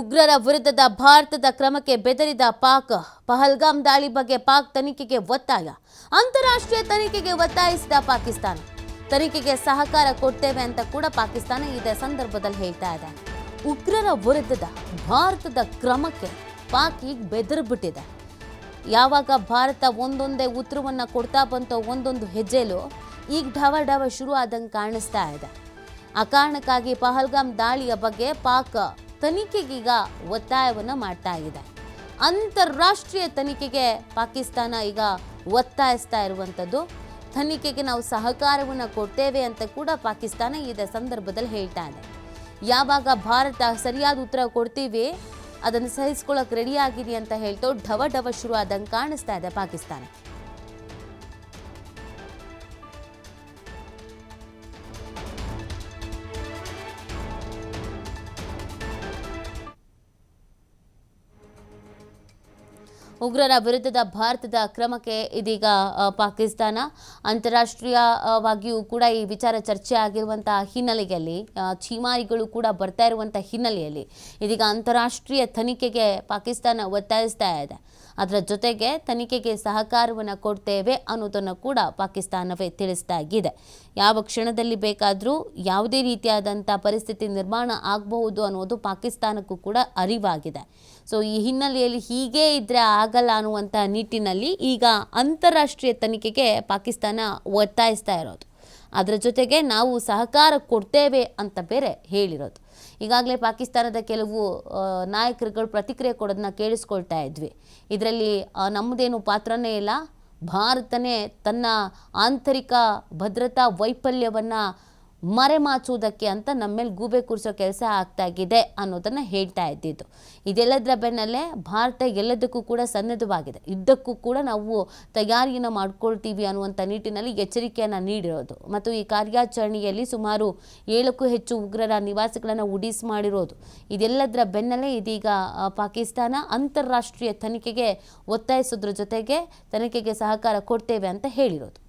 ಉಗ್ರರ ವಿರುದ್ಧದ ಭಾರತದ ಕ್ರಮಕ್ಕೆ ಬೆದರಿದ ಪಾಕ್. ಪಹಲ್ಗಾಮ್ ದಾಳಿ ಬಗ್ಗೆ ಪಾಕ್ ತನಿಖೆಗೆ ಒತ್ತಾಯ. ಅಂತಾರಾಷ್ಟ್ರೀಯ ತನಿಖೆಗೆ ಒತ್ತಾಯಿಸಿದ ಪಾಕಿಸ್ತಾನ. ತನಿಖೆಗೆ ಸಹಕಾರ ಕೊಡ್ತೇವೆ ಅಂತ ಕೂಡ ಪಾಕಿಸ್ತಾನ ಇದೇ ಸಂದರ್ಭದಲ್ಲಿ ಹೇಳ್ತಾ ಇದೆ. ಉಗ್ರರ ವಿರುದ್ಧದ ಭಾರತದ ಕ್ರಮಕ್ಕೆ ಪಾಕ್ ಈಗ ಬೆದರಿಬಿಟ್ಟಿದೆ. ಯಾವಾಗ ಭಾರತ ಒಂದೊಂದೇ ಉತ್ತರವನ್ನು ಕೊಡ್ತಾ ಬಂತೋ ಒಂದೊಂದು ಹೆಜ್ಜೆಲೂ ಈಗ ಢವ ಶುರು ಆದಂಗೆ ಕಾಣಿಸ್ತಾ ಇದೆ. ಆ ಕಾರಣಕ್ಕಾಗಿ ಪಹಲ್ಗಾಮ್ ದಾಳಿಯ ಬಗ್ಗೆ ಪಾಕ್ ತನಿಖೆಗೀಗ ಒತ್ತಾಯವನ್ನು ಮಾಡ್ತಾ ಇದೆ. ಅಂತಾರಾಷ್ಟ್ರೀಯ ತನಿಖೆಗೆ ಪಾಕಿಸ್ತಾನ ಈಗ ಒತ್ತಾಯಿಸ್ತಾ ಇರುವಂಥದ್ದು. ತನಿಖೆಗೆ ನಾವು ಸಹಕಾರವನ್ನು ಕೊಡ್ತೇವೆ ಅಂತ ಕೂಡ ಪಾಕಿಸ್ತಾನ ಇದೇ ಸಂದರ್ಭದಲ್ಲಿ ಹೇಳ್ತಾ ಇದೆ. ಯಾವಾಗ ಭಾರತ ಸರಿಯಾದ ಉತ್ತರ ಕೊಡ್ತೀವಿ ಅದನ್ನು ಸಹಿಸ್ಕೊಳ್ಳೋಕೆ ರೆಡಿಯಾಗಿರಿ ಅಂತ ಹೇಳ್ತು ಢವ ಶುರು ಆದಂಗೆ ಕಾಣಿಸ್ತಾ ಇದೆ ಪಾಕಿಸ್ತಾನ. ಉಗ್ರರ ವಿರುದ್ಧದ ಭಾರತದ ಕ್ರಮಕ್ಕೆ ಇದೀಗ ಪಾಕಿಸ್ತಾನ ಅಂತಾರಾಷ್ಟ್ರೀಯವಾಗಿಯೂ ಕೂಡ ಈ ವಿಚಾರ ಚರ್ಚೆ ಆಗಿರುವಂತಹ ಹಿನ್ನೆಲೆಯಲ್ಲಿ ಛೀಮಾರಿಗಳು ಕೂಡ ಬರ್ತಾ ಇರುವಂಥ ಹಿನ್ನೆಲೆಯಲ್ಲಿ ಇದೀಗ ಅಂತಾರಾಷ್ಟ್ರೀಯ ತನಿಖೆಗೆ ಪಾಕಿಸ್ತಾನ ಒತ್ತಾಯಿಸ್ತಾ ಇದೆ. ಅದರ ಜೊತೆಗೆ ತನಿಖೆಗೆ ಸಹಕಾರವನ್ನು ಕೊಡ್ತೇವೆ ಅನ್ನೋದನ್ನು ಕೂಡ ಪಾಕಿಸ್ತಾನವೇ ತಿಳಿಸ್ತಾ ಇದೆ. ಯಾವ ಕ್ಷಣದಲ್ಲಿ ಬೇಕಾದರೂ ಯಾವುದೇ ರೀತಿಯಾದಂಥ ಪರಿಸ್ಥಿತಿ ನಿರ್ಮಾಣ ಆಗಬಹುದು ಅನ್ನೋದು ಪಾಕಿಸ್ತಾನಕ್ಕೂ ಕೂಡ ಅರಿವಾಗಿದೆ. ಸೊ ಈ ಹಿನ್ನೆಲೆಯಲ್ಲಿ ಹೀಗೆ ಇದ್ದರೆ ಆಗಲ್ಲ ಅನ್ನುವಂಥ ನಿಟ್ಟಿನಲ್ಲಿ ಈಗ ಅಂತಾರಾಷ್ಟ್ರೀಯ ತನಿಖೆಗೆ ಪಾಕಿಸ್ತಾನ ಒತ್ತಾಯಿಸ್ತಾ ಇರೋದು. ಅದರ ಜೊತೆಗೆ ನಾವು ಸಹಕಾರ ಕೊಡ್ತೇವೆ ಅಂತ ಬೇರೆ ಹೇಳಿರೋದು. ಈಗಾಗಲೇ ಪಾಕಿಸ್ತಾನದ ಕೆಲವು ನಾಯಕರುಗಳು ಪ್ರತಿಕ್ರಿಯೆ ಕೊಡೋದನ್ನ ಕೇಳಿಸ್ಕೊಳ್ತಾ ಇದ್ವಿ. ಇದರಲ್ಲಿ ನಮ್ಮದೇನು ಪಾತ್ರನೇ ಇಲ್ಲ, ಭಾರತನೇ ತನ್ನ ಆಂತರಿಕ ಭದ್ರತಾ ವೈಫಲ್ಯವನ್ನು ಮರೆಮಾಚುವುದಕ್ಕೆ ಅಂತ ನಮ್ಮ ಮೇಲೆ ಗೂಬೆ ಕೂರಿಸೋ ಕೆಲಸ ಆಗ್ತಾಗಿದೆ ಅನ್ನೋದನ್ನು ಹೇಳ್ತಾ ಇದ್ದಿದ್ದು. ಇದೆಲ್ಲದರ ಬೆನ್ನಲ್ಲೇ ಭಾರತ ಎಲ್ಲದಕ್ಕೂ ಕೂಡ ಸನ್ನದ್ಧವಾಗಿದೆ, ಯುದ್ಧಕ್ಕೂ ಕೂಡ ನಾವು ತಯಾರಿಯನ್ನು ಮಾಡ್ಕೊಳ್ತೀವಿ ಅನ್ನುವಂಥ ನಿಟ್ಟಿನಲ್ಲಿ ಎಚ್ಚರಿಕೆಯನ್ನು ನೀಡಿರೋದು. ಮತ್ತು ಈ ಕಾರ್ಯಾಚರಣೆಯಲ್ಲಿ ಸುಮಾರು 7ಕ್ಕೂ ಹೆಚ್ಚು ಉಗ್ರರ ನಿವಾಸಗಳನ್ನು ಉಡೀಸ್ ಮಾಡಿರೋದು. ಇದೆಲ್ಲದರ ಬೆನ್ನಲ್ಲೇ ಇದೀಗ ಪಾಕಿಸ್ತಾನ ಅಂತಾರಾಷ್ಟ್ರೀಯ ತನಿಖೆಗೆ ಒತ್ತಾಯಿಸೋದ್ರ ಜೊತೆಗೆ ತನಿಖೆಗೆ ಸಹಕಾರ ಕೊಡ್ತೇವೆ ಅಂತ ಹೇಳಿರೋದು.